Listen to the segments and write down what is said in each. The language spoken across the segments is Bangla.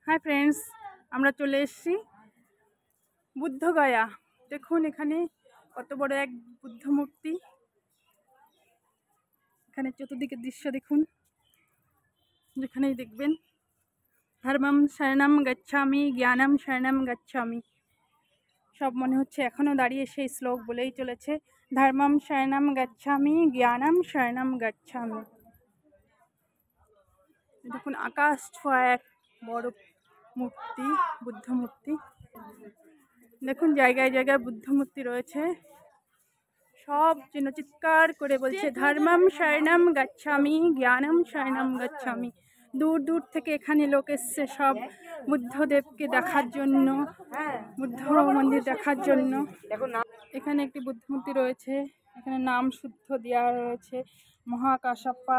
হাই ফ্রেন্ডস, আমরা চলে এসেছি বুদ্ধগয়া। দেখুন এখানে কত বড় এক বুদ্ধ মূর্তি। এখানে চতুর্দিকের দৃশ্য দেখুন, যেখানেই দেখবেন ধর্মম শরণম গচ্ছামি, জ্ঞানম শরণম গচ্ছামি। সব মনে হচ্ছে এখনও দাঁড়িয়ে সেই শ্লোক বলেই চলেছে, ধর্মম শরণম গচ্ছামি, জ্ঞানম শরণম গচ্ছামি। দেখুন আকাশ ছোঁয়া এক বড় মূর্তি, বুদ্ধ মূর্তি। দেখুন জায়গায় জায়গায় বুদ্ধ মূর্তি রয়েছে। সব যেন চিৎকার করে বলছে ধর্মম শরণম গচ্ছামি, জ্ঞানম শরণম গচ্ছামি। দূর দূর থেকে এখানে লোক এসছে সব বুদ্ধদেবকে দেখার জন্য, বুদ্ধ মন্দির দেখার জন্য। এখানে একটি বুদ্ধ মূর্তি রয়েছে, এখানে নাম শুদ্ধ দেওয়া রয়েছে মহাকাশাপ্পা।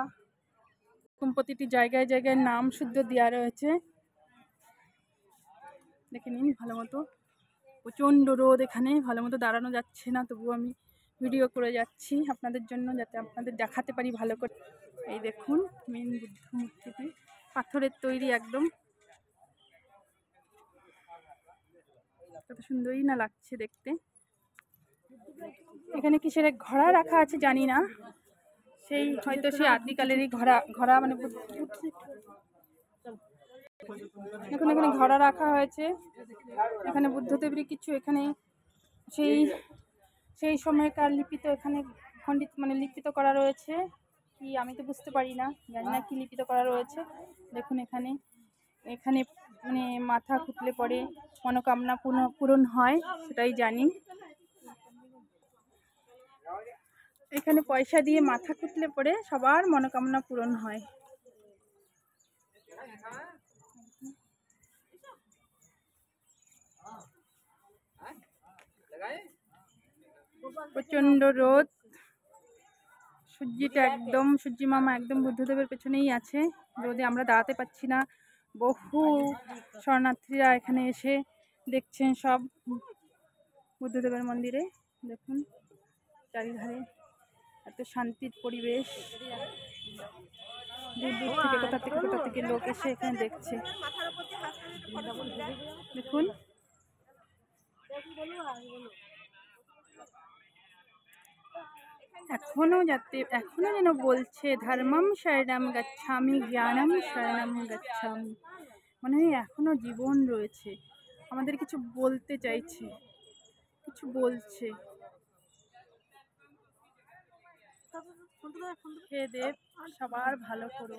প্রতিটি জায়গায় জায়গায় নাম শুদ্ধ দেওয়া রয়েছে। দেখে নিন ভালো মতো। প্রচণ্ড রোদ, এখানে ভালো মতো দাঁড়ানো যাচ্ছে না, তবু আমি ভিডিও করে যাচ্ছি আপনাদের জন্য, যাতে আপনাদের দেখাতে পারি ভালো করে। এই দেখুন মেন বুদ্ধ মূর্তিটি, পাথরের তৈরি একদম। কত সুন্দরই না লাগছে দেখতে। এখানে কিসের এক ঘোড়া রাখা আছে জানি না, সেই হয়তো সেই আদিকালেরই ঘোড়া মানে দেখুন এখানে ঘোড়া রাখা হয়েছে। এখানে বুদ্ধদেবের কিছু এখানে সেই সময়কার লিপিত এখানে খণ্ডিত মানে লিপিত করা রয়েছে। কি আমি তো বুঝতে পারি না, জানি না কি লিপিত করা রয়েছে। দেখুন এখানে এখানে মানে মাথা খুঁটলে পরে মনোকামনা পূরণ হয়, সেটাই জানি। এখানে পয়সা দিয়ে মাথা খুঁটলে পরে সবার মনোকামনা পূরণ হয়। প্রচন্ড রোদ, সূর্যিটা একদম, সূর্যি মামা একদম বুদ্ধদেবের পেছনেই আছে। রোদে আমরা দাঁড়াতে পারছি না। বহু শরণার্থীরা এখানে এসে দেখছেন সব বুদ্ধদেবের মন্দিরে। দেখুন চারিধারে এত শান্তির পরিবেশ। দূর দূর থেকে কোথা থেকে লোক এসে এখানে দেখছে। দেখুন এখনো যেন বলছে ধর্মম শরণম গচ্ছামি, জ্ঞানম শরণম গচ্ছামি। মনে হয় এখনো জীবন রয়েছে, আমাদের কিছু বলতে চাইছে, কিছু বলছে। হে দেব সবার ভালো করো।